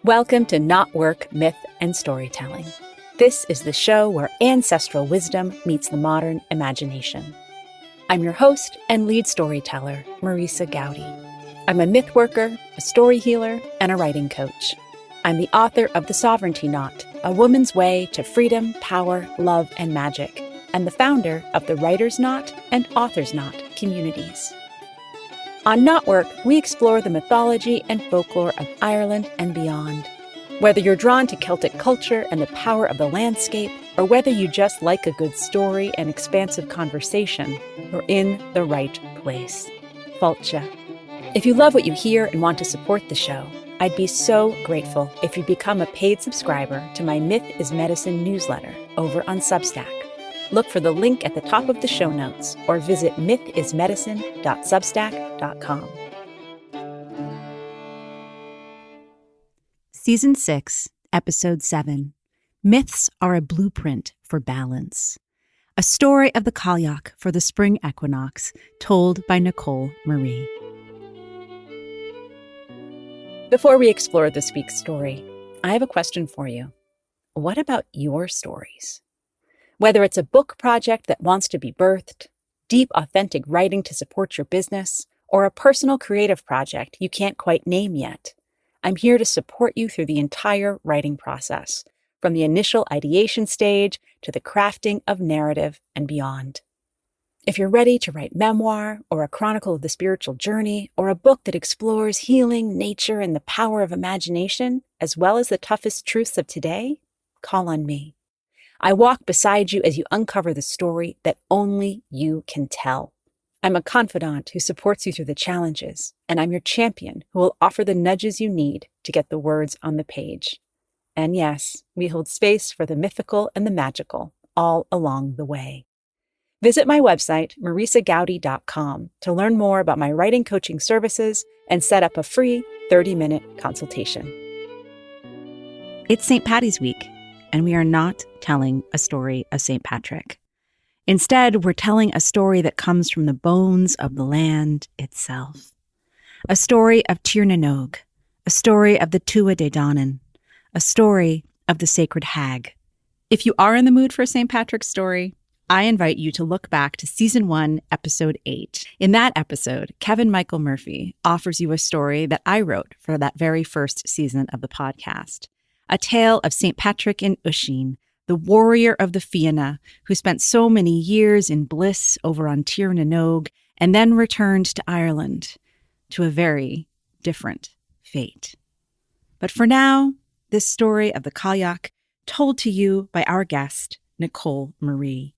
Welcome to KnotWork Myth and Storytelling. This is the show where ancestral wisdom meets the modern imagination. I'm your host and lead storyteller, Marisa Gowdy. I'm a myth worker, a story healer, and a writing coach. I'm the author of The Sovereignty Knot, A Woman's Way to Freedom, Power, Love, and Magic, and the founder of the Writer's Knot and Author's Knot communities. On KnotWork, we explore the mythology and folklore of Ireland and beyond. Whether you're drawn to Celtic culture and the power of the landscape, or whether you just like a good story and expansive conversation, you're in the right place. Falcha. If you love what you hear and want to support the show, I'd be so grateful if you become a paid subscriber to my Myth is Medicine newsletter over on Substack. Look for the link at the top of the show notes or visit mythismedicine.substack.com. Season 6, Episode 7. Myths are a blueprint for balance. A story of the Cailleach for the spring equinox, told by Nicole Marie. Before we explore this week's story, I have a question for you. What about your stories? Whether it's a book project that wants to be birthed, deep, authentic writing to support your business, or a personal creative project you can't quite name yet, I'm here to support you through the entire writing process, from the initial ideation stage to the crafting of narrative and beyond. If you're ready to write memoir, or a chronicle of the spiritual journey, or a book that explores healing, nature, and the power of imagination, as well as the toughest truths of today, call on me. I walk beside you as you uncover the story that only you can tell. I'm a confidant who supports you through the challenges, and I'm your champion who will offer the nudges you need to get the words on the page. And yes, we hold space for the mythical and the magical all along the way. Visit my website, marisagowdy.com, to learn more about my writing coaching services and set up a free 30-minute consultation. It's St. Paddy's Week, and we are not telling a story of St. Patrick. Instead, we're telling a story that comes from the bones of the land itself. A story of Tír na nÓg, a story of the Tuatha De Danann, a story of the sacred hag. If you are in the mood for a St. Patrick's story, I invite you to look back to Season 1, Episode 8. In that episode, Kevin Michael Murphy offers you a story that I wrote for that very first season of the podcast. A tale of St. Patrick in Uiscin, the warrior of the Fianna, who spent so many years in bliss over on Tír na nÓg and then returned to Ireland to a very different fate. But for now, this story of the Cailleach, told to you by our guest, Nicole Marie.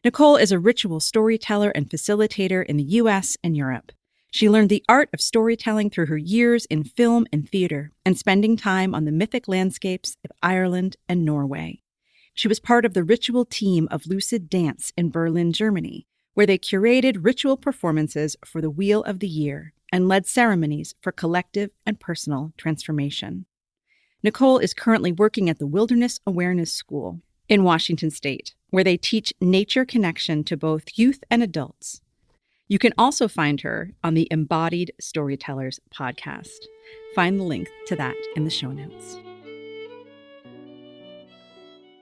Nicole is a ritual storyteller and facilitator in the US and Europe. She learned the art of storytelling through her years in film and theater and spending time on the mythic landscapes of Ireland and Norway. She was part of the ritual team of Lucid Dance in Berlin, Germany, where they curated ritual performances for the Wheel of the Year and led ceremonies for collective and personal transformation. Nicole is currently working at the Wilderness Awareness School in Washington State, where they teach nature connection to both youth and adults. You can also find her on the Embodied Storytellers podcast. Find the link to that in the show notes.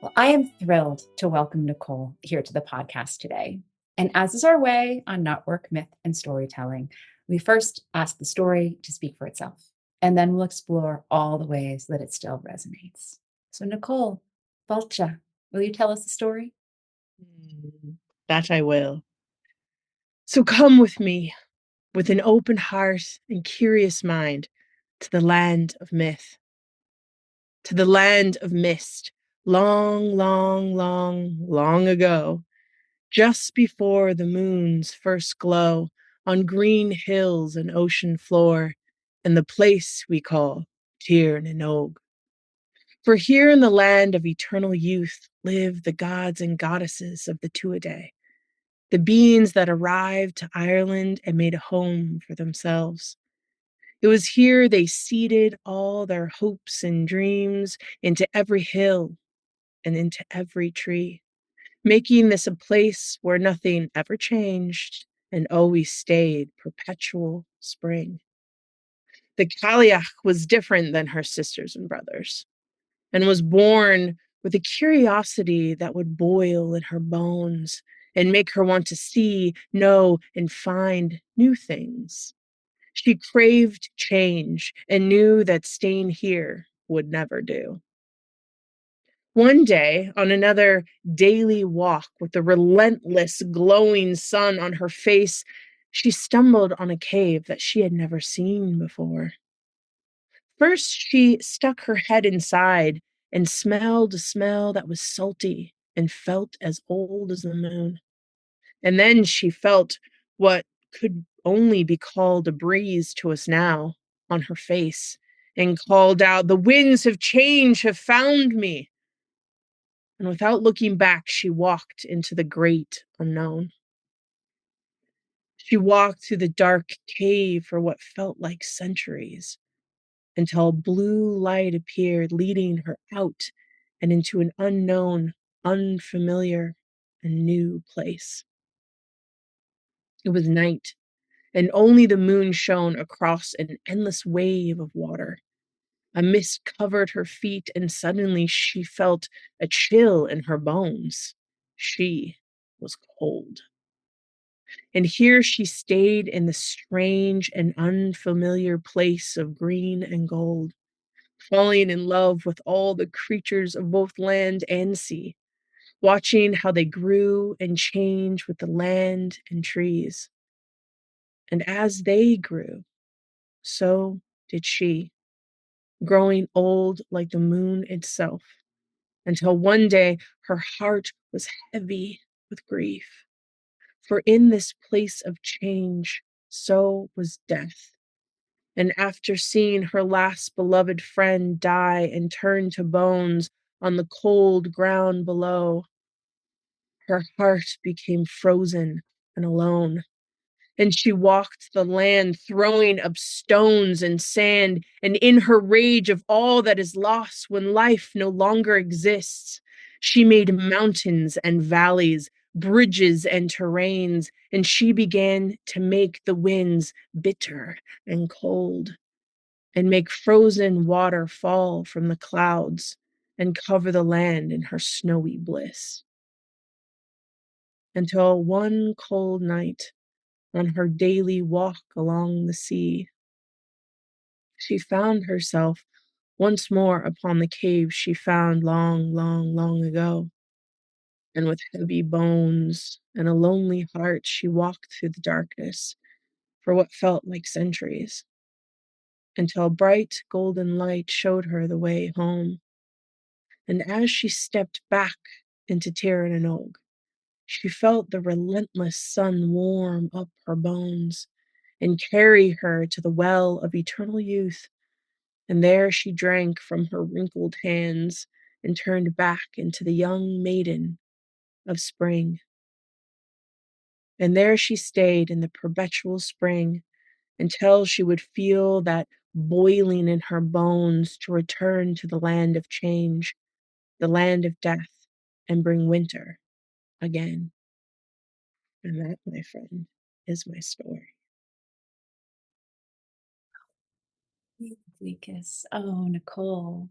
Well, I am thrilled to welcome Nicole here to the podcast today. And as is our way on KnotWork Myth and Storytelling, we first ask the story to speak for itself, and then we'll explore all the ways that it still resonates. So Nicole, Falcha, will you tell us the story? That I will. So come with me, with an open heart and curious mind, to the land of myth. To the land of mist, long, long, long, long ago, just before the moon's first glow on green hills and ocean floor, in the place we call Tír na nÓg. For here in the land of eternal youth live the gods and goddesses of the Tuatha, the beings that arrived to Ireland and made a home for themselves. It was here they seeded all their hopes and dreams into every hill and into every tree, making this a place where nothing ever changed and always stayed perpetual spring. The Cailleach was different than her sisters and brothers, and was born with a curiosity that would boil in her bones and make her want to see, know, and find new things. She craved change and knew that staying here would never do. One day, on another daily walk with the relentless glowing sun on her face, she stumbled on a cave that she had never seen before. First, she stuck her head inside and smelled a smell that was salty and felt as old as the moon. And then she felt what could only be called a breeze to us now on her face and called out, "The winds have changed, have found me." And without looking back, she walked into the great unknown. She walked through the dark cave for what felt like centuries until blue light appeared, leading her out and into an unknown, unfamiliar, and new place. It was night, and only the moon shone across an endless wave of water. A mist covered her feet, and suddenly she felt a chill in her bones. She was cold. And here she stayed in the strange and unfamiliar place of green and gold, falling in love with all the creatures of both land and sea, watching how they grew and changed with the land and trees. And as they grew, so did she, growing old like the moon itself, until one day her heart was heavy with grief. For in this place of change, so was death. And after seeing her last beloved friend die and turn to bones on the cold ground below, her heart became frozen and alone. And she walked the land, throwing up stones and sand, and in her rage of all that is lost when life no longer exists, she made mountains and valleys, bridges and terrains, and she began to make the winds bitter and cold, and make frozen water fall from the clouds and cover the land in her snowy bliss. Until one cold night, on her daily walk along the sea, she found herself once more upon the cave she found long, long, long ago. And with heavy bones and a lonely heart, she walked through the darkness for what felt like centuries, until bright golden light showed her the way home. And as she stepped back into Tir na Nog, she felt the relentless sun warm up her bones and carry her to the well of eternal youth. And there she drank from her wrinkled hands and turned back into the young maiden of spring. And there she stayed in the perpetual spring until she would feel that boiling in her bones to return to the land of change, the land of death, and bring winter again. And that, my friend, is my story. Lucas. Oh, Nicole,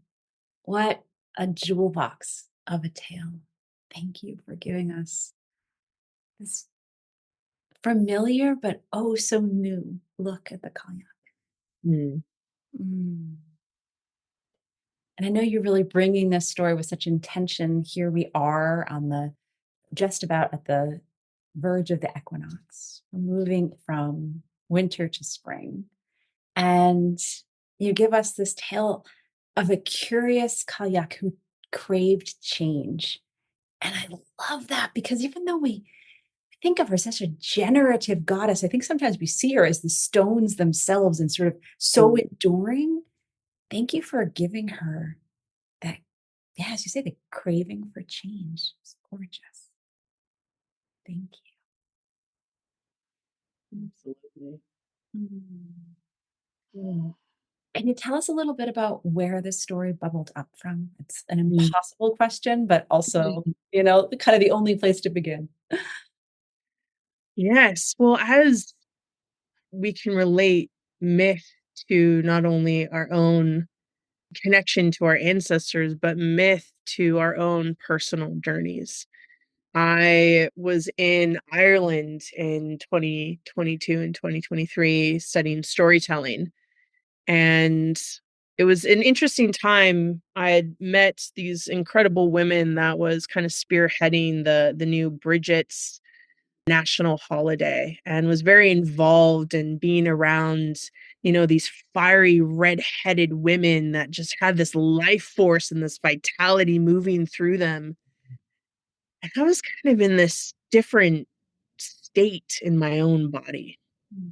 what a jewel box of a tale. Thank you for giving us this familiar but oh so new look at the Cailleach. Mm. Mm. And I know you're really bringing this story with such intention. Here we are on the just about at the verge of the equinox. We're moving from winter to spring. And you give us this tale of a curious Cailleach who craved change. And I love that because even though we think of her as such a generative goddess, I think sometimes we see her as the stones themselves and sort of so enduring. Thank you for giving her that, yeah, as you say, the craving for change. It's gorgeous. Thank you. Absolutely. Mm. Yeah. Can you tell us a little bit about where this story bubbled up from? It's an Mm. impossible question, but also, Mhm. kind of the only place to begin. Yes. Well, as we can relate myth to not only our own connection to our ancestors, but myth to our own personal journeys. I was in Ireland in 2022 and 2023 studying storytelling. And it was an interesting time. I had met these incredible women that was kind of spearheading the new Bridget's national holiday, and was very involved in being around, these fiery red-headed women that just had this life force and this vitality moving through them. And I was kind of in this different state in my own body.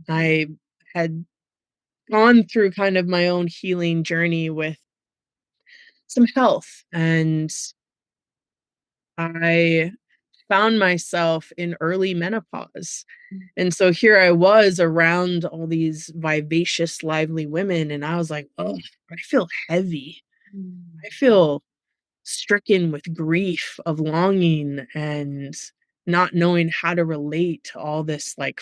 I had gone through kind of my own healing journey with some health, and I found myself in early menopause. And so here I was around all these vivacious, lively women, and I was like, oh, I feel heavy. I feel stricken with grief of longing and not knowing how to relate to all this like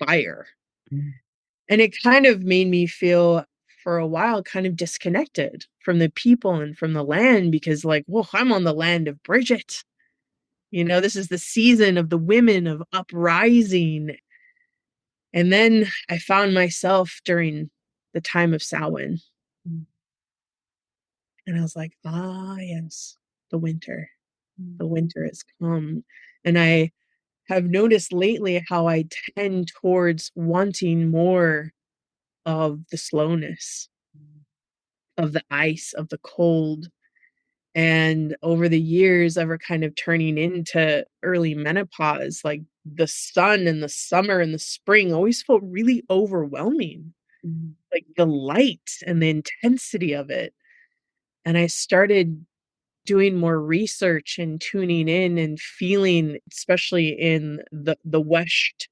fire. And it kind of made me feel for a while kind of disconnected from the people and from the land, because like, well, I'm on the land of Bridget. This is the season of the women of uprising. And then I found myself during the time of Samhain. And I was like, ah, yes, the winter. The winter has come. And I have noticed lately how I tend towards wanting more of the slowness, of the ice, of the cold. And over the years, ever kind of turning into early menopause, like the sun and the summer and the spring always felt really overwhelming, like the light and the intensity of it. And I started doing more research and tuning in and feeling, especially in the west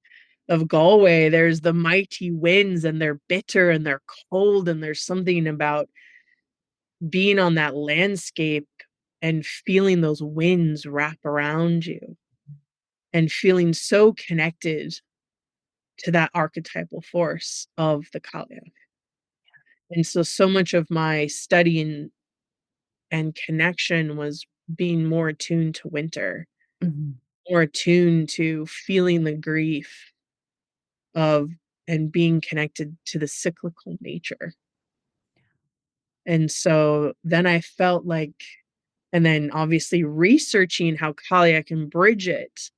of Galway, there's the mighty winds, and they're bitter and they're cold, and there's something about being on that landscape and feeling those winds wrap around you and feeling so connected to that archetypal force of the Cailleach. And so much of my studying and connection was being more attuned to winter, more attuned to feeling the grief of and being connected to the cyclical nature. And so then I felt like, and then obviously researching how Cailleach and Bridget,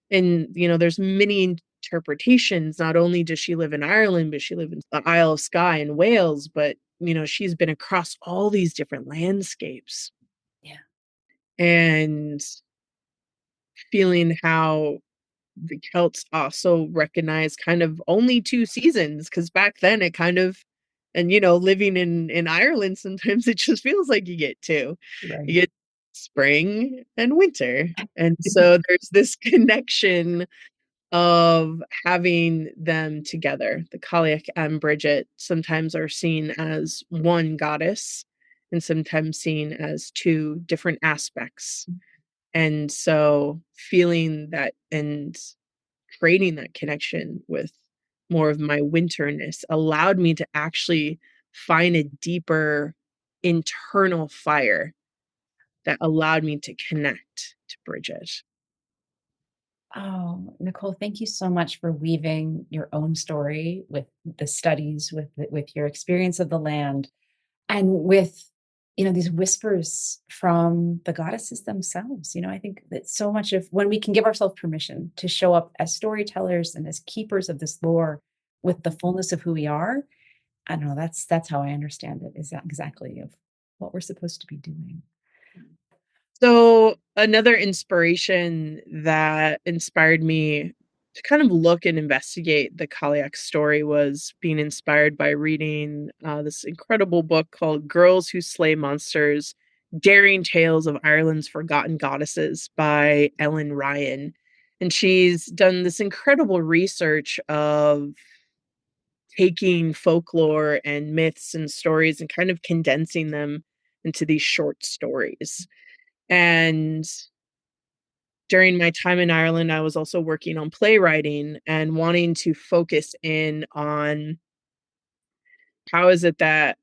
and there's many interpretations. Not only does she live in Ireland, but she lives in the Isle of Skye in Wales, but she's been across all these different landscapes. Yeah. And feeling how the Celts also recognize kind of only 2 seasons, because back then it kind of, and living in Ireland, sometimes it just feels like you get 2. Right. You get spring and winter. And so there's this connection of having them together. The Cailleach and Bridget sometimes are seen as one goddess and sometimes seen as 2 different aspects. And so feeling that and creating that connection with more of my winterness allowed me to actually find a deeper internal fire that allowed me to connect to Bridget. Oh, Nicole, thank you so much for weaving your own story with the studies, with your experience of the land, and with these whispers from the goddesses themselves. I think that so much of when we can give ourselves permission to show up as storytellers and as keepers of this lore with the fullness of who we are, I don't know, that's how I understand it, is that exactly of what we're supposed to be doing. So another inspiration that inspired me to kind of look and investigate the Cailleach story was being inspired by reading this incredible book called Girls Who Slay Monsters: Daring Tales of Ireland's Forgotten Goddesses by Ellen Ryan. And she's done this incredible research of taking folklore and myths and stories and kind of condensing them into these short stories. And during my time in Ireland, I was also working on playwriting and wanting to focus in on How is it that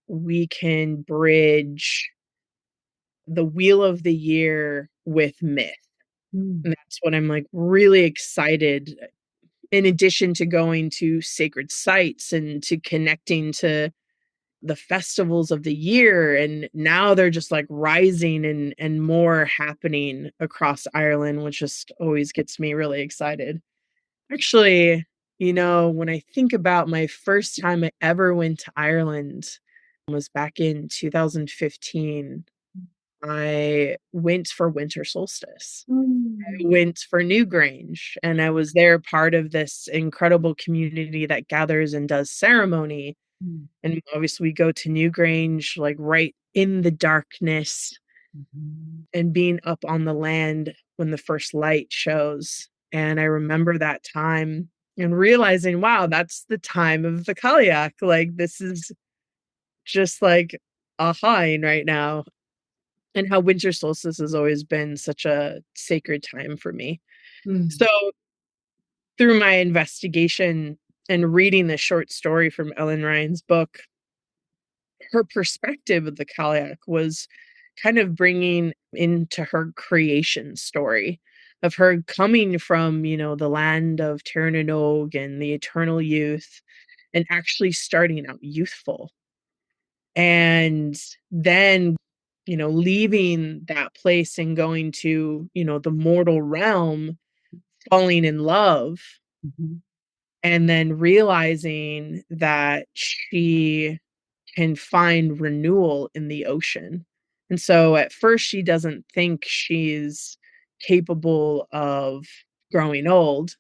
we can bridge the wheel of the year with myth? Mm. And that's what I'm like really excited. In addition to going to sacred sites and to connecting to the festivals of the year, and now they're just like rising and more happening across Ireland, which just always gets me really excited. Actually, when I think about my first time I ever went to Ireland was back in 2015. I went for winter solstice. I Mm. went for Newgrange, and I was there part of this incredible community that gathers and does ceremony. Mm. And obviously we go to Newgrange, like right in the darkness Mhm. and being up on the land when the first light shows. And I remember that time and realizing, wow, that's the time of the Cailleach. Like this is just like a high right now. And how winter solstice has always been such a sacred time for me. So Mm. through my investigation and reading the short story from Ellen Ryan's book, her perspective of the Cailleach was kind of bringing into her creation story of her coming from, the land of Tirnanog and the eternal youth and actually starting out youthful. And then, leaving that place and going to, the mortal realm, falling in love, Mhm. and then realizing that she can find renewal in the ocean. And so at first she doesn't think she's capable of growing old,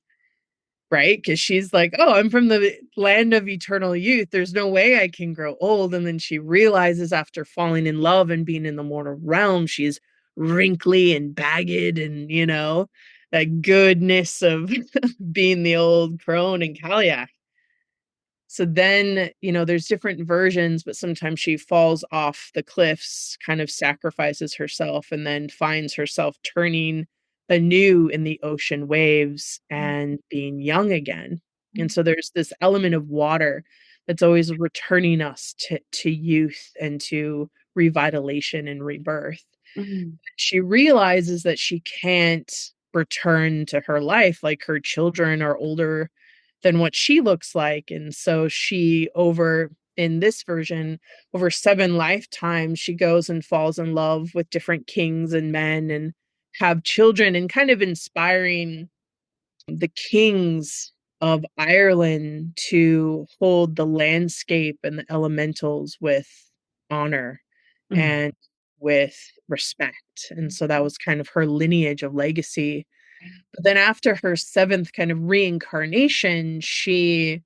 right? Because she's like, oh, I'm from the land of eternal youth. There's no way I can grow old. And then she realizes after falling in love and being in the mortal realm, she's wrinkly and bagged and, that goodness of being the old crone and Cailleach. So then, there's different versions, but sometimes she falls off the cliffs, kind of sacrifices herself, and then finds herself turning anew in the ocean waves and being young again. And so there's this element of water that's always returning us to youth and to revitalization and rebirth. Mm. She realizes that she can't return to her life, like her children are older than what she looks like. And so she in this version, over 7 lifetimes, she goes and falls in love with different kings and men and have children, and kind of inspiring the kings of Ireland to hold the landscape and the elementals with honor Mm. and with respect. And so that was kind of her lineage of legacy. But then after her 7th kind of reincarnation, she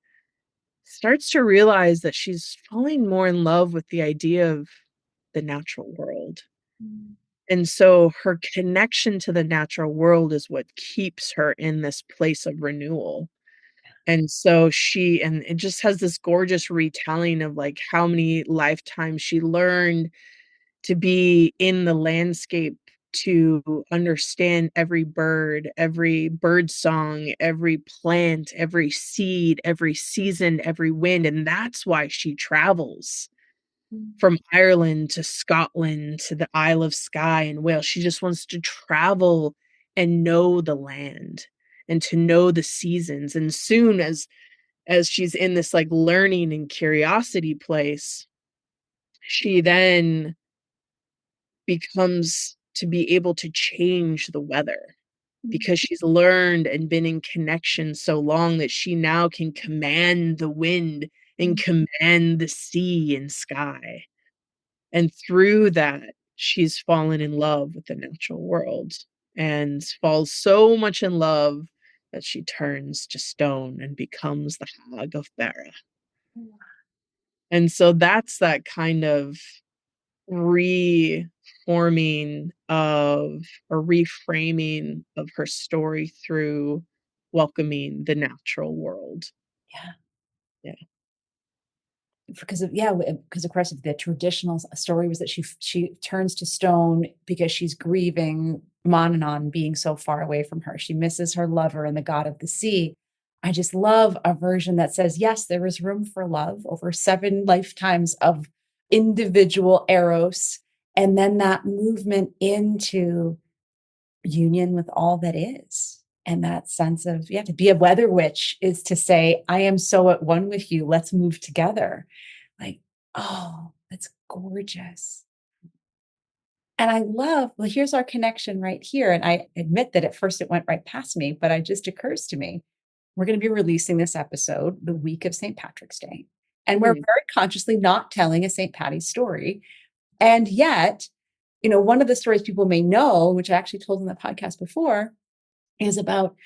starts to realize that she's falling more in love with the idea of the natural world. Mm. And so her connection to the natural world is what keeps her in this place of renewal. And so and it just has this gorgeous retelling of like how many lifetimes she learned to be in the landscape, to understand every bird song, every plant, every seed, every season, every wind. And that's why she travels from Ireland to Scotland to the Isle of Skye and Wales. She just wants to travel and know the land and to know the seasons. And soon as she's in this like learning and curiosity place, she then becomes to be able to change the weather because she's learned and been in connection so long that she now can command the wind and command the sea and sky. And through that, she's fallen in love with the natural world and falls so much in love that she turns to stone and becomes the Hag of Bara. And so that's that kind of reforming of or reframing of her story through welcoming the natural world. Yeah. Yeah. Because of course of the traditional story was that she turns to stone because she's grieving Manannán being so far away from her. She misses her lover and the god of the sea. I just love a version that says, yes, there is room for love over 7 lifetimes of individual eros, and then that movement into union with all that is. And that sense of, yeah, to be a weather witch is to say, I am so at one with you. Let's move together. Like, oh, that's gorgeous. And I love, well, here's our connection right here. And I admit that at first it went right past me, but it just occurs to me. We're going to be releasing this episode the week of St. Patrick's Day. And we're Mm. very consciously not telling a St. Patty's story. And yet, one of the stories people may know, which I actually told in the podcast before, is about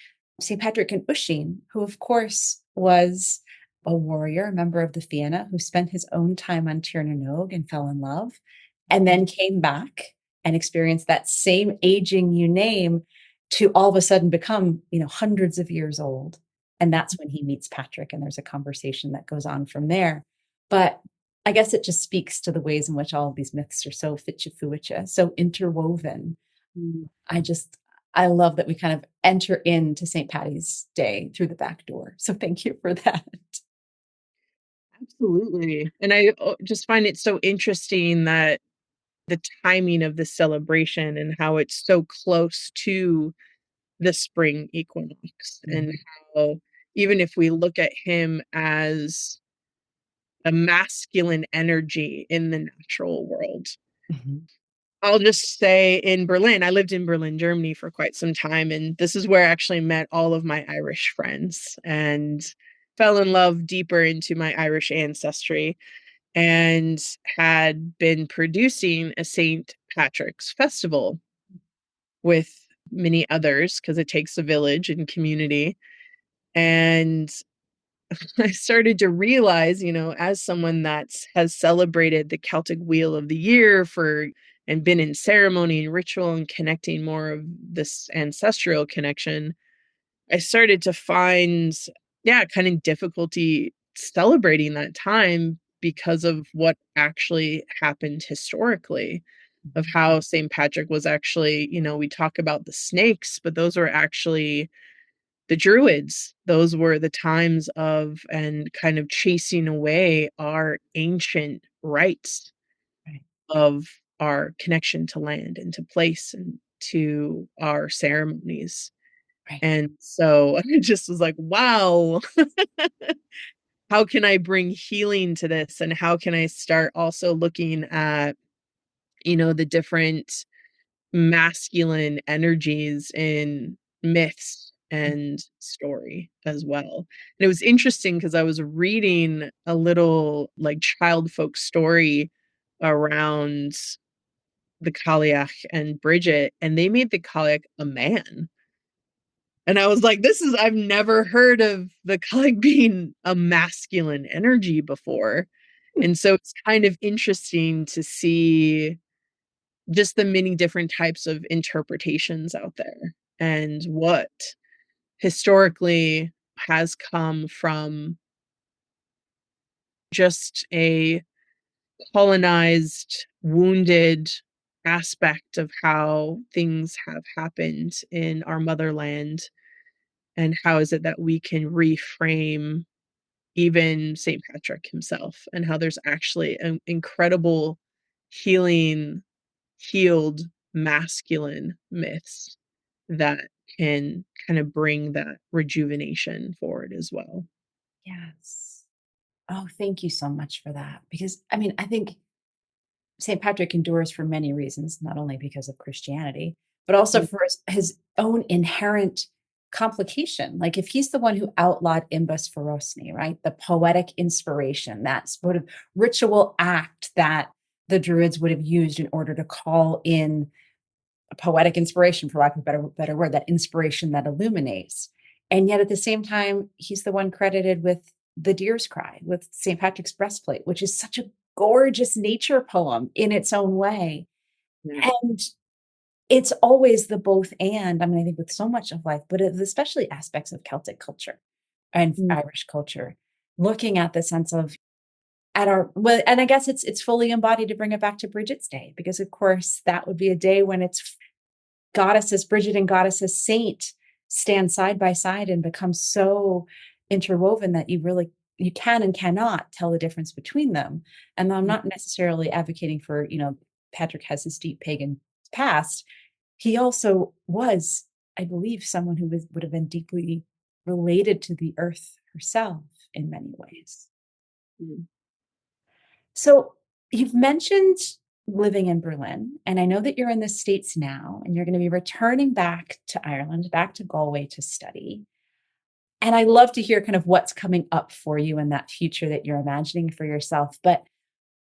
St. Patrick and Uiscin, who, of course, was a warrior, a member of the Fianna, who spent his own time on Tir na Nog and fell in love, and then came back and experienced that same aging you name to all of a sudden become, hundreds of years old. And that's when he meets Patrick, and there's a conversation that goes on from there. But I guess it just speaks to the ways in which all of these myths are so fitcha so interwoven. I love that we kind of enter into St. Patty's Day through the back door. So thank you for that. Absolutely. And I just find it so interesting that the timing of the celebration and how it's so close to the spring equinox, and how even if we look at him as a masculine energy in the natural world. Mhm. I'll just say in Berlin, I lived in Berlin, Germany for quite some time. And this is where I actually met all of my Irish friends and fell in love deeper into my Irish ancestry, and had been producing a St. Patrick's festival with many others because it takes a village and community. And I started to realize, as someone that has celebrated the Celtic Wheel of the Year and been in ceremony and ritual and connecting more of this ancestral connection, I started to find, yeah, kind of difficulty celebrating that time because of what actually happened historically, of how St. Patrick was actually, we talk about the snakes, but those were actually the druids. Those were the times of and kind of chasing away our ancient rites Right, of our connection to land and to place and to our ceremonies. right. And so I just was like, wow, how can I bring healing to this? And how can I start also looking at, the different masculine energies in myths and story as well. And it was interesting because I was reading a little like child folk story around the Cailleach and Bridget, and they made the Cailleach a man. And I was like, I've never heard of the Cailleach being a masculine energy before. And so it's kind of interesting to see just the many different types of interpretations out there, and what historically has come from just a colonized, wounded aspect of how things have happened in our motherland, and how is it that we can reframe even St. Patrick himself, and how there's actually an incredible healed masculine myths that can kind of bring that rejuvenation forward as well. Yes. Oh, thank you so much for that. Because I think St. Patrick endures for many reasons, not only because of Christianity, but also Mm, for his own inherent complication. Like if he's the one who outlawed Imbus Ferocni, right? The poetic inspiration, that sort of ritual act that the Druids would have used in order to call in a poetic inspiration, for lack of a better word, that inspiration that illuminates. And yet at the same time, he's the one credited with the Deer's Cry, with St. Patrick's Breastplate, which is such a gorgeous nature poem in its own way. yeah. And it's always the both and. I think with so much of life, but especially aspects of Celtic culture and Mm, Irish culture, looking at the sense of well, and I guess it's fully embodied to bring it back to Bridget's Day, because of course that would be a day when it's goddesses, Bridget and goddesses Saint stand side by side and become so interwoven that you can and cannot tell the difference between them. And I'm not necessarily advocating for, Patrick has this deep pagan past. He also was, I believe, someone who would have been deeply related to the earth herself in many ways. Mm. So you've mentioned living in Berlin, and I know that you're in the States now, and you're going to be returning back to Ireland, back to Galway to study. And I love to hear kind of what's coming up for you in that future that you're imagining for yourself. But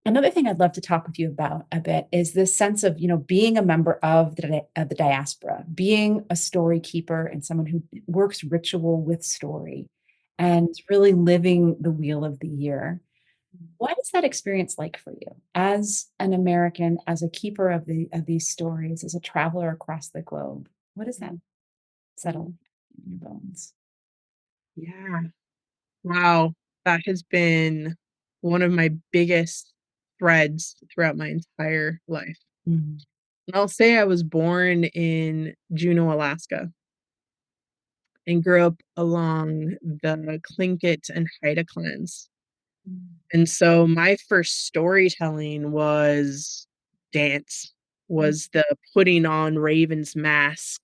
another thing I'd love to talk with you about a bit is this sense of, being a member of the diaspora, being a story keeper and someone who works ritual with story and really living the wheel of the year. What is that experience like for you as an American, as a keeper of these stories, as a traveler across the globe? What does that settle in your bones? Yeah. Wow. That has been one of my biggest threads throughout my entire life. Mm. And I'll say I was born in Juneau, Alaska, and grew up along the Tlingit and Haida clans. Mm. And so my first storytelling was dance, was the putting on Raven's mask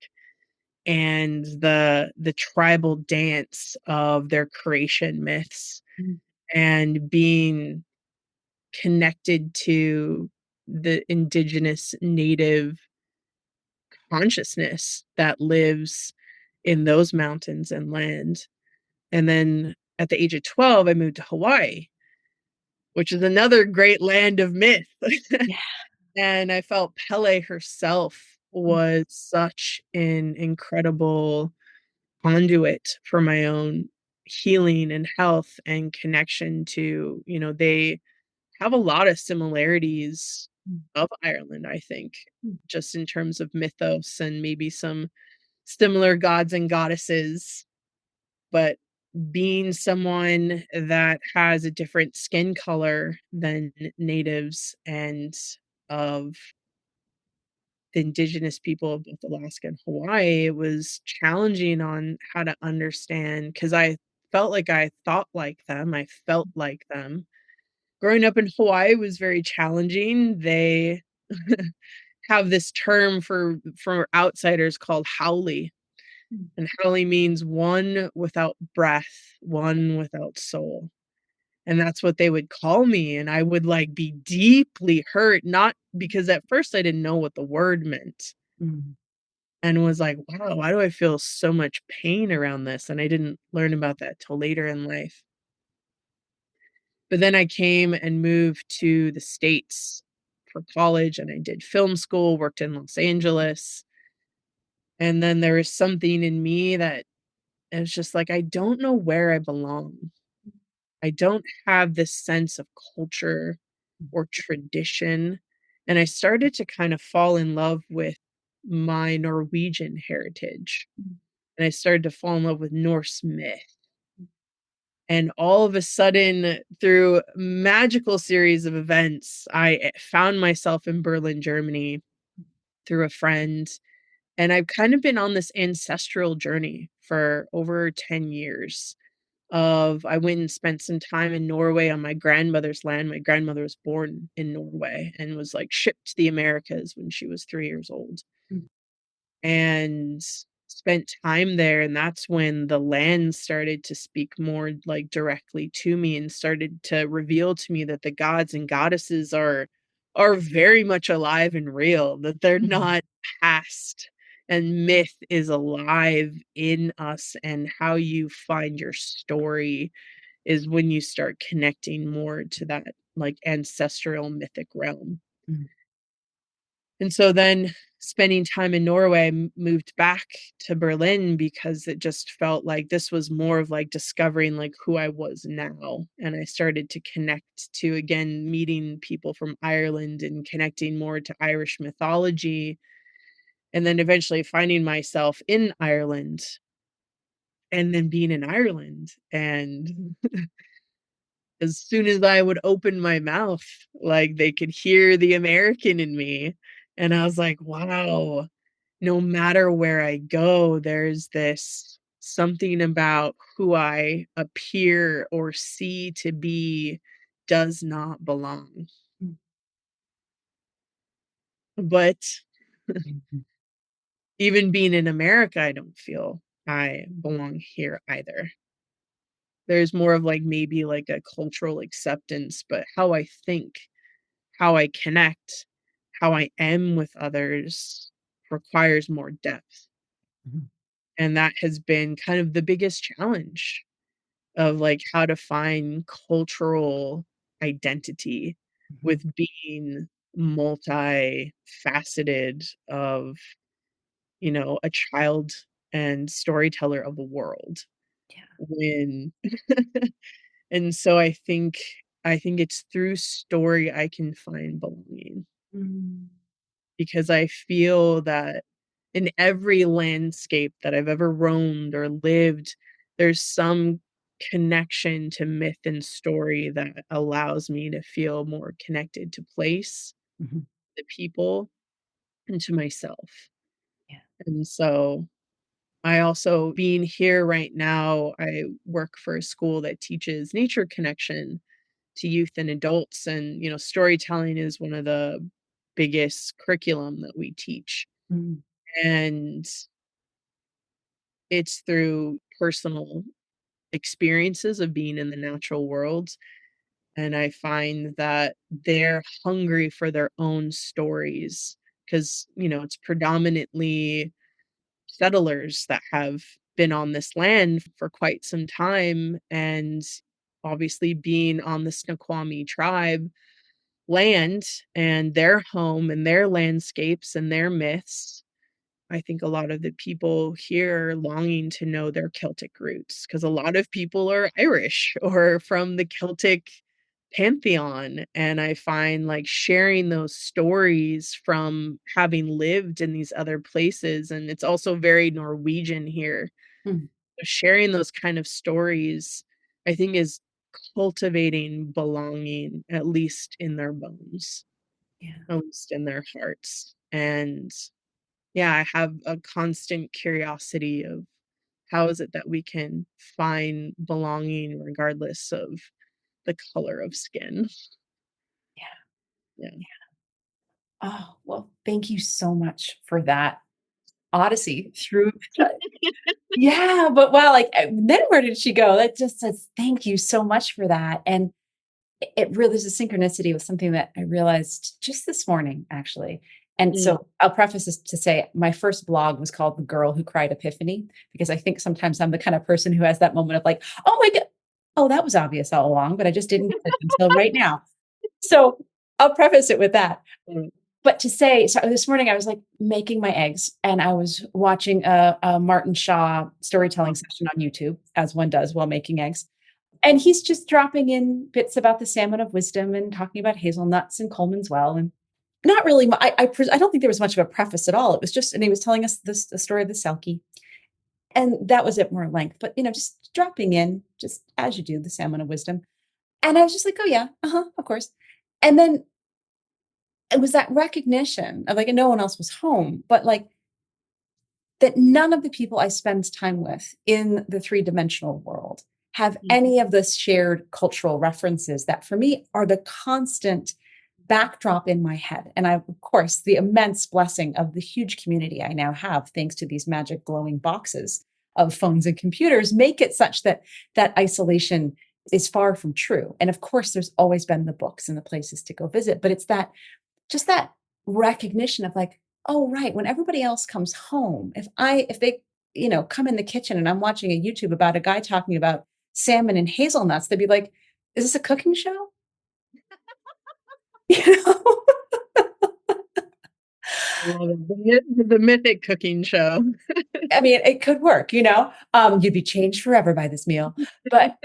and the tribal dance of their creation myths, Mm. and being connected to the indigenous native consciousness that lives in those mountains and land. And then at the age of 12, I moved to Hawaii, which is another great land of myth. Yeah. And I felt Pele herself was such an incredible conduit for my own healing and health and connection to, they have a lot of similarities Mm. of Ireland, I think, Mm. just in terms of mythos and maybe some similar gods and goddesses. But being someone that has a different skin color than natives and of the indigenous people of both Alaska and Hawaii, it was challenging on how to understand, because I felt like I thought like them, I felt like them. Growing up in Hawaii was very challenging. They have this term for outsiders called haole, Mm. and haole means one without breath, one without soul. And that's what they would call me, and I would, like, be deeply hurt, not because at first I didn't know what the word meant, Mm. and was like, "Wow, why do I feel so much pain around this?" And I didn't learn about that till later in life. But then I came and moved to the States for college, and I did film school, worked in Los Angeles, and then there was something in me that it was just like, I don't know where I belong. I don't have this sense of culture or tradition, and I started to kind of fall in love with my Norwegian heritage, Mm. and I started to fall in love with Norse myth. And all of a sudden, through magical series of events, I found myself in Berlin, Germany through a friend, and I've kind of been on this ancestral journey for over 10 years. I went and spent some time in Norway on my grandmother's land. My grandmother was born in Norway and was, like, shipped to the Americas when she was 3 years old, Mm. and spent time there, and that's when the land started to speak more, like, directly to me and started to reveal to me that the gods and goddesses are very much alive and real, that they're Mm. not past, and myth is alive in us, and how you find your story is when you start connecting more to that, like, ancestral mythic realm. Mm. And so then spending time in Norway, moved back to Berlin because it just felt like this was more of, like, discovering, like, who I was now, and I started to connect to, again, meeting people from Ireland and connecting more to Irish mythology, and then eventually finding myself in Ireland, and then being in Ireland, and as soon as I would open my mouth, like, they could hear the American in me, and I was like, "Wow." no matter where I go, there's this something about who I appear or see to be does not belong. Mm. But Mhm. even being in America, I don't feel I belong here either. There's more of like maybe like a cultural acceptance, but how I think, how I connect, how I am with others requires more depth. Mhm. And that has been kind of the biggest challenge of like how to find cultural identity Mhm. with being multifaceted of, a child and storyteller of the world. Yeah. When and so I think it's through story I can find belonging, Mm. because I feel that in every landscape that I've ever roamed or lived, there's some connection to myth and story that allows me to feel more connected to place, Mhm. the people, and to myself. Yeah. And so I also being here right now, I work for a school that teaches nature connection to youth and adults, and storytelling is one of the biggest curriculum that we teach. Mm. And it's through personal experiences of being in the natural world, and I find that they're hungry for their own stories, because it's predominantly settlers that have been on this land for quite some time, and obviously being on the Snoqualmie tribe land and their home and their landscapes and their myths, I think a lot of the people here are longing to know their Celtic roots, because a lot of people are Irish or from the Celtic pantheon. And I find like sharing those stories from having lived in these other places, and it's also very Norwegian here. Mm. Sharing those kind of stories, I think, is cultivating belonging, at least in their bones, Yeah. at least in their hearts. And yeah, I have a constant curiosity of how is it that we can find belonging regardless of the color of skin. Yeah. Yeah. Oh, well, thank you so much for that odyssey through yeah, but wow, like, then where did she go? That just says, "Thank you so much for that," and it really is a synchronicity with something that I realized just this morning, actually. And Mm, so I'll preface this to say my first blog was called The Girl Who Cried Epiphany, because I think sometimes I'm the kind of person who has that moment of like, oh my God, oh, that was obvious all along, but I just didn't get it until right now. So I'll preface it with that. mm, But to say, so this morning I was like making my eggs and I was watching a Martin Shaw storytelling session on YouTube, as one does while making eggs. And he's just dropping in bits about the salmon of wisdom and talking about hazelnuts and Coleman's well. And not really, I don't think there was much of a preface at all. It was just, and he was telling us the story of the Selkie. And that was at more length, but just dropping in, just as you do, the salmon of wisdom. And I was just like, oh yeah, of course. And then it was that recognition of like, and no one else was home, but like that none of the people I spend time with in the three-dimensional world have mm, any of the shared cultural references that for me are the constant backdrop in my head. And I, of course, the immense blessing of the huge community I now have, thanks to these magic glowing boxes of phones and computers, make it such that that isolation is far from true. And of course, there's always been the books and the places to go visit, but it's that just that recognition of like, oh, right, when everybody else comes home, if they, come in the kitchen and I'm watching a YouTube about a guy talking about salmon and hazelnuts, they'd be like, is this a cooking show? You know? I love it. The mythic cooking show. I mean, it could work, you'd be changed forever by this meal. But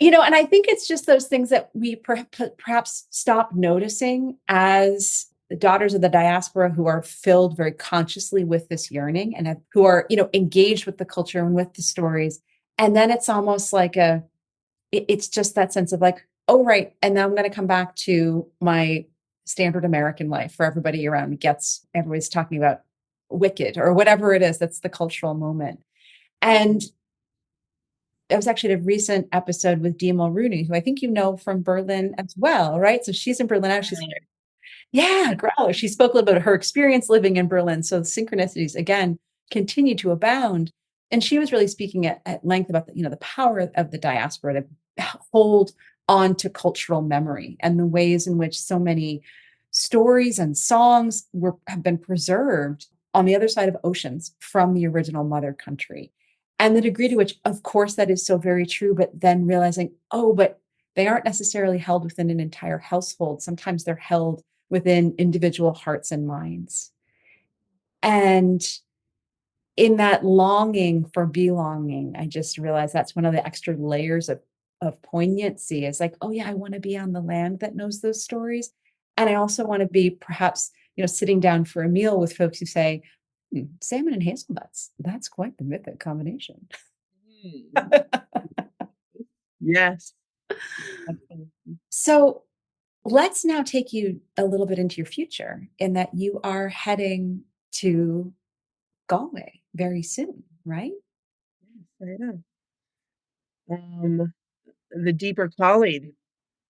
and I think it's just those things that we perhaps stop noticing as the daughters of the diaspora who are filled very consciously with this yearning and who are, engaged with the culture and with the stories. And then it's almost like it's just that sense of like, oh, right. And now I'm going to come back to my standard American life where everybody around me everybody's talking about wicked or whatever it is. That's the cultural moment. And I was actually at a recent episode with Dee Mulrooney, who I think you know from Berlin as well, right? So she's in Berlin now. She's yeah, Growler. She spoke a little bit of her experience living in Berlin. So the synchronicities again continue to abound. And she was really speaking at length about the power of the diaspora to hold on to cultural memory and the ways in which so many stories and songs have been preserved on the other side of oceans from the original mother country. And the degree to which, of course, that is so very true, but then realizing, oh, but they aren't necessarily held within an entire household. Sometimes they're held within individual hearts and minds. And in that longing for belonging, I just realized that's one of the extra layers of poignancy is like, oh yeah, I want to be on the land that knows those stories. And I also want to be perhaps, sitting down for a meal with folks who say, salmon and hazelnuts, that's quite the mythic combination. Yes. So let's now take you a little bit into your future in that you are heading to Galway very soon, right? Yes, I am. The deeper calling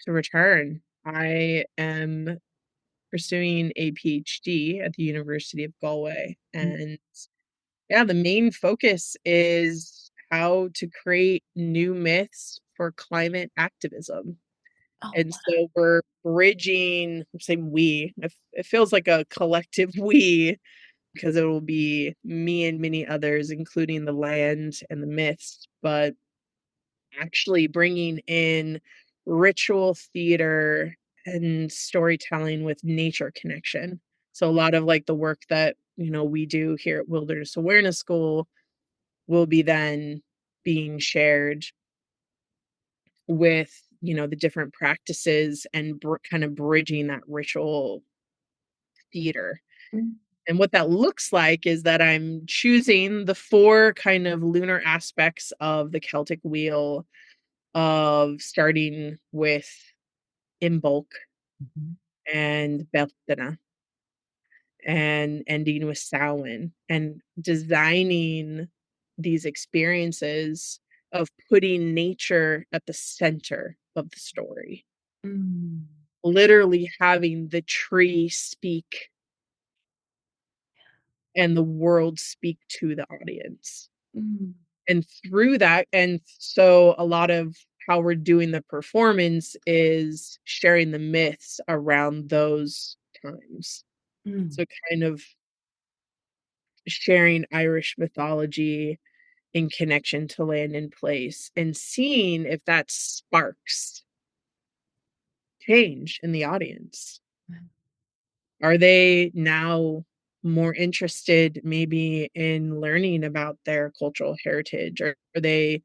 to return. I am pursuing a PhD at the University of Galway. And yeah, the main focus is how to create new myths for climate activism. Oh, And so we're bridging, I'm saying we, it feels like a collective we, because it will be me and many others, including the land and the myths, but actually bringing in ritual theater and storytelling with nature connection. So a lot of like the work that, we do here at Wilderness Awareness School will be then being shared with, the different practices and kind of bridging that ritual theater. And what that looks like is that I'm choosing the 4 kind of lunar aspects of the Celtic wheel of starting with Imbolc and Beltana and ending with Samhain and designing these experiences of putting nature at the center of the story. Literally having the tree speak and the world speak to the audience. And through that, and so a lot of how we're doing the performance is sharing the myths around those times. So kind of sharing Irish mythology in connection to land and place and seeing if that sparks change in the audience. Are they now more interested maybe in learning about their cultural heritage, or are they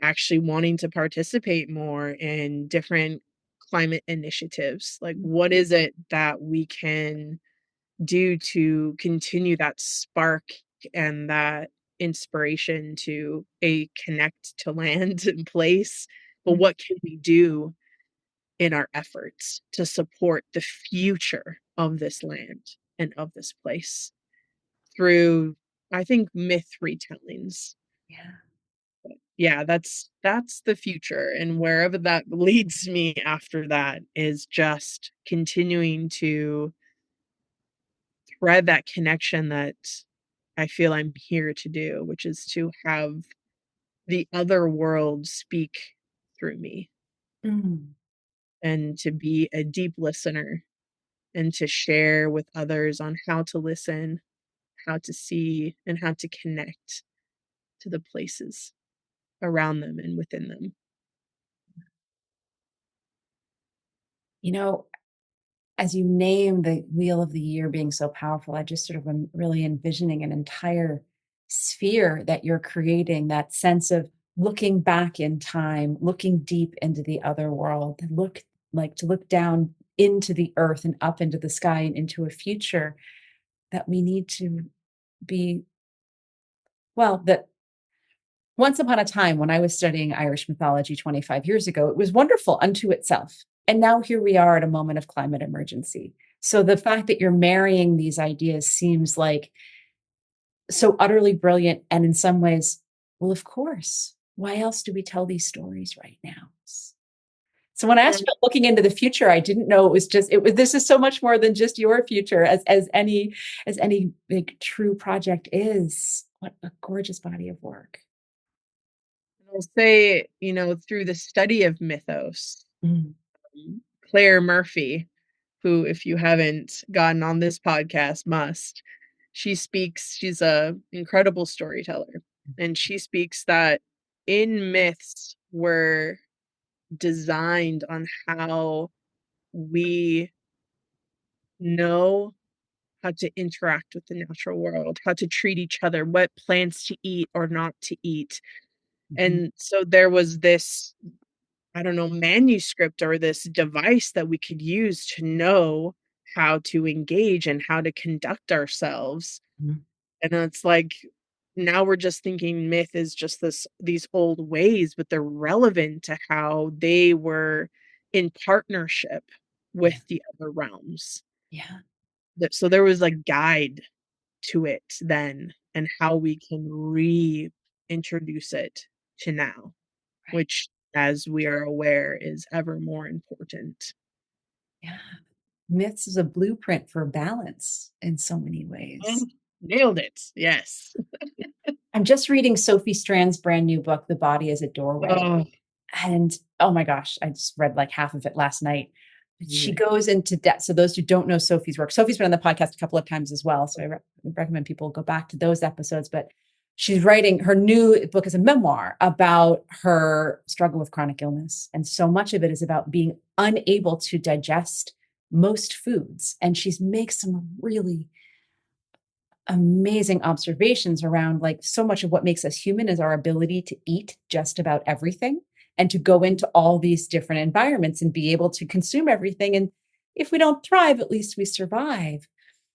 actually wanting to participate more in different climate initiatives? Like, what is it that we can do to continue that spark and that inspiration to connect to land and place? But what can we do in our efforts to support the future of this land and of this place through, I think, myth retellings? Yeah, that's the future, and wherever that leads me after that is just continuing to thread that connection that I feel I'm here to do, which is to have the other world speak through me and to be a deep listener and to share with others on how to listen, how to see, and how to connect to the places around them and within them. You know, as you name the wheel of the year being so powerful, I just sort of am really envisioning an entire sphere that you're creating, that sense of looking back in time, looking deep into the other world, to look down into the earth and up into the sky and into a future that we need to be, well, that once upon a time when I was studying Irish mythology 25 years ago, it was wonderful unto itself. And now here we are at a moment of climate emergency. So the fact that you're marrying these ideas seems like so utterly brilliant. And in some ways, well, of course, why else do we tell these stories right now? So when I asked Yeah. you about looking into the future, I didn't know this is so much more than just your future, as any big true project is. What a gorgeous body of work. I'll say, through the study of mythos, Mm. Claire Murphy, who, if you haven't gotten on this podcast, must. She's a incredible storyteller, and she speaks that in myths were designed on how we know how to interact with the natural world, how to treat each other, what plants to eat or not to eat. Mhm. And so there was this, I don't know, manuscript or this device that we could use to know how to engage and how to conduct ourselves. Mhm. And it's like now we're just thinking myth is just these old ways, but they're relevant to how they were in partnership Yeah. with the other realms. Yeah. So there was a guide to it then and how we can reintroduce it to now, Right. which, as we are aware, is ever more important. Yeah. Myths is a blueprint for balance in so many ways. Oh, nailed it. Yes. I'm just reading Sophie Strand's brand new book, The Body as a Doorway. Oh, And oh my gosh, I just read like half of it last night. But she yeah. goes into depth. So those who don't know Sophie's work, Sophie's been on the podcast a couple of times as well. So I recommend people go back to those episodes. But she's writing her new book is a memoir about her struggle with chronic illness. And so much of it is about being unable to digest most foods. And she makes some really amazing observations around like so much of what makes us human is our ability to eat just about everything and to go into all these different environments and be able to consume everything. And if we don't thrive, at least we survive.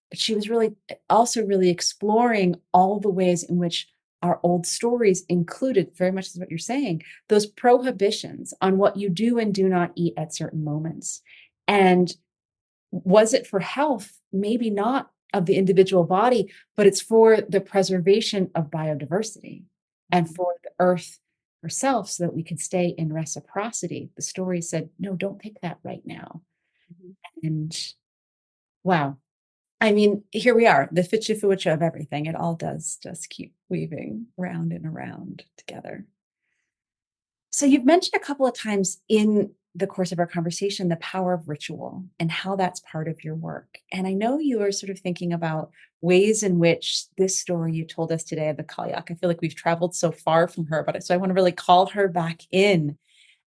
But she was really also really exploring all the ways in which our old stories included, very much as what you're saying, those prohibitions on what you do and do not eat at certain moments. And was it for health? Maybe not of the individual body, but it's for the preservation of biodiversity and Mhm, for the earth herself so that we can stay in reciprocity. The story said, no, don't pick that right now. mhm. And wow. I mean, here we are, the fitchifucha of everything. It all does just keep weaving round and around together. So you've mentioned a couple of times in the course of our conversation the power of ritual and how that's part of your work. And I know you are sort of thinking about ways in which this story you told us today of the Cailleach, I feel like we've traveled so far from her, but so I want to really call her back in.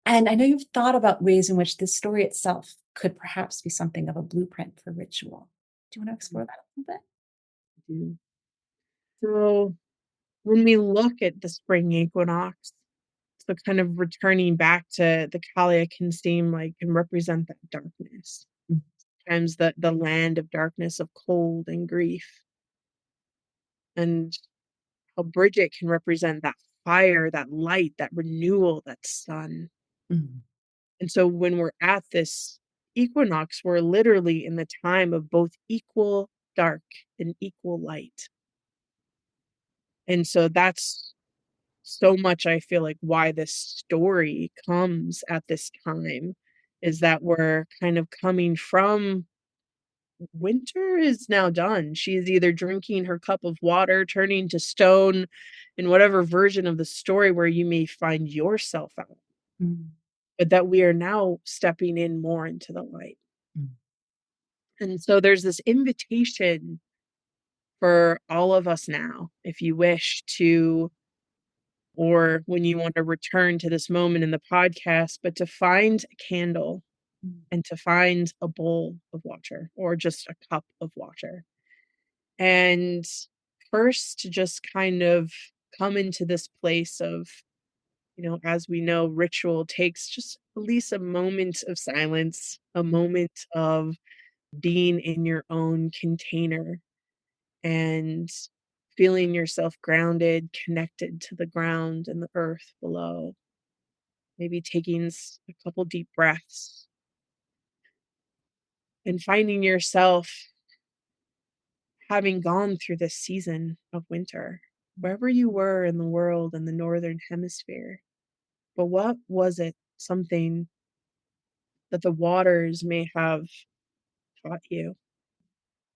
And I know you've thought about ways in which this story itself could perhaps be something of a blueprint for ritual. Do you want to explore that a little bit? Do. So when we look at the spring equinox, so kind of returning back to the Cailleach can seem like can represent that darkness. Mm, Times the land of darkness, of cold and grief. And how Bridget can represent that fire, that light, that renewal, that sun. mm, And so when we're at this equinox, we're literally in the time of both equal dark and equal light. And so that's so much, I feel like, why this story comes at this time is that we're kind of coming from winter is now done. She is either drinking her cup of water, turning to stone, in whatever version of the story where you may find yourself at, mm, but that we are now stepping in more into the light. mm, And so there's this invitation for all of us now, if you wish to, or when you want to return to this moment in the podcast, but to find a candle mm, and to find a bowl of water or just a cup of water. And first, to just kind of come into this place of, as we know, ritual takes just at least a moment of silence, a moment of being in your own container and feeling yourself grounded, connected to the ground and the earth below. Maybe taking a couple deep breaths and finding yourself having gone through this season of winter, wherever you were in the world in the Northern Hemisphere. But what was it, something that the waters may have taught you?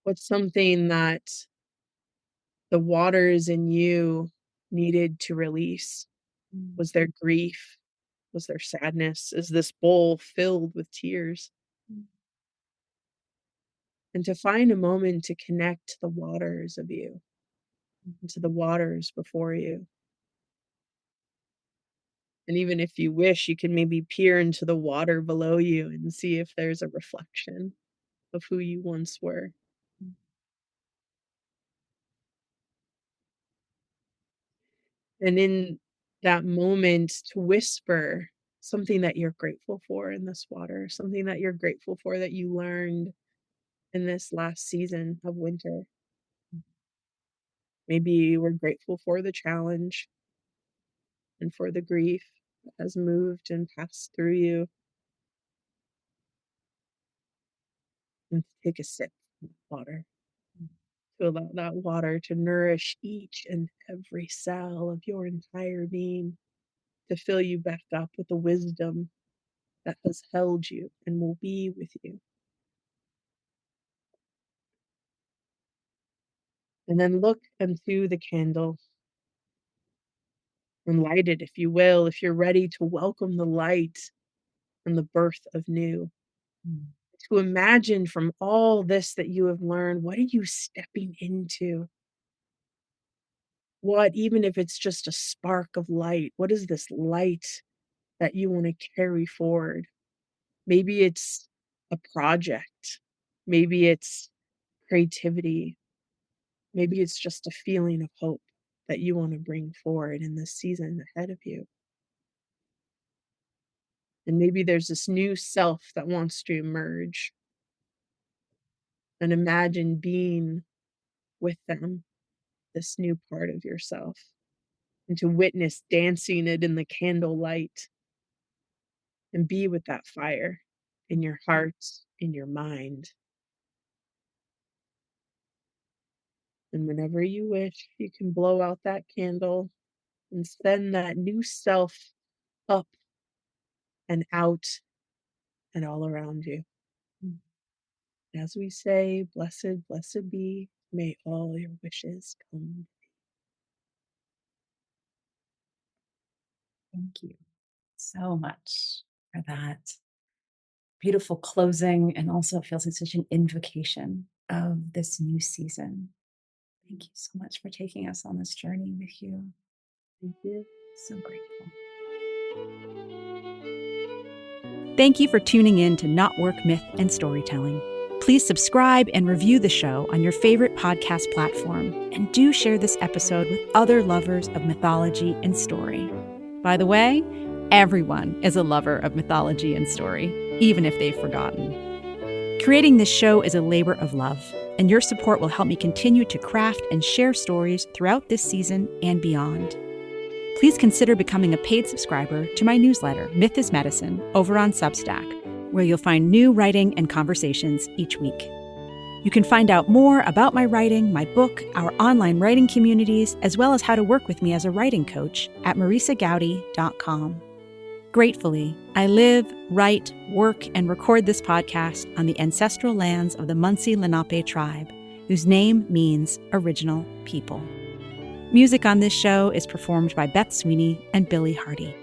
What's something that the waters in you needed to release? Was there grief? Was there sadness? Is this bowl filled with tears? And to find a moment to connect to the waters of you, to the waters before you. And even if you wish, you can maybe peer into the water below you and see if there's a reflection of who you once were. And in that moment, to whisper something that you're grateful for in this water, something that you're grateful for that you learned in this last season of winter. Maybe you were grateful for the challenge and for the grief that has moved and passed through you. And take a sip of water, to allow that water to nourish each and every cell of your entire being, to fill you back up with the wisdom that has held you and will be with you. And then look into the candle and light it, if you will, if you're ready to welcome the light and the birth of new. To imagine from all this that you have learned, what are you stepping into? What, even if it's just a spark of light, what is this light that you want to carry forward? Maybe it's a project. Maybe it's creativity. Maybe it's just a feeling of hope that you want to bring forward in this season ahead of you. And maybe there's this new self that wants to emerge. And imagine being with them, this new part of yourself, and to witness dancing it in the candlelight and be with that fire in your heart, in your mind. And whenever you wish, you can blow out that candle and send that new self up and out and all around you. As we say, blessed, blessed be, may all your wishes come. Thank you so much for that beautiful closing, and also it feels like such an invocation of this new season. Thank you so much for taking us on this journey with you. Thank you. So grateful. Thank you for tuning in to KnotWork Myth and Storytelling. Please subscribe and review the show on your favorite podcast platform, and do share this episode with other lovers of mythology and story. By the way, everyone is a lover of mythology and story, even if they've forgotten. Creating this show is a labor of love, and your support will help me continue to craft and share stories throughout this season and beyond. Please consider becoming a paid subscriber to my newsletter, Myth is Medicine, over on Substack, where you'll find new writing and conversations each week. You can find out more about my writing, my book, our online writing communities, as well as how to work with me as a writing coach at marisagowdy.com. Gratefully, I live, write, work, and record this podcast on the ancestral lands of the Munsee Lenape tribe, whose name means original people. Music on this show is performed by Beth Sweeney and Billy Hardy.